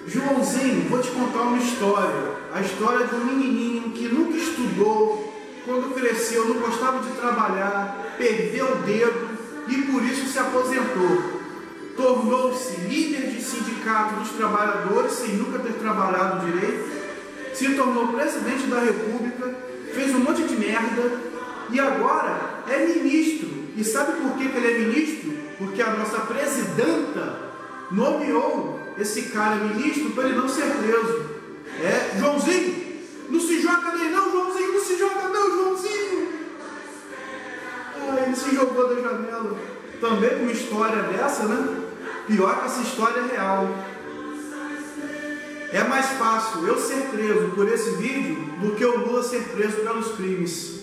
Joãozinho, vou te contar uma história. A história de um menininho que nunca estudou, quando cresceu não gostava de trabalhar, perdeu o dedo e por isso se aposentou. Tornou-se líder de sindicato dos trabalhadores sem nunca ter trabalhado direito, se tornou presidente da República, fez um monte de merda e agora é ministro. E sabe por que ele é ministro? Porque a nossa presidenta nomeou esse cara ministro para ele não ser preso. Joãozinho, não se joga nem não, Joãozinho, não se joga não, Joãozinho. Ele se jogou da janela. Também com uma história dessa, né? Pior que essa história é real. É mais fácil eu ser preso por esse vídeo do que o Lula ser preso pelos crimes.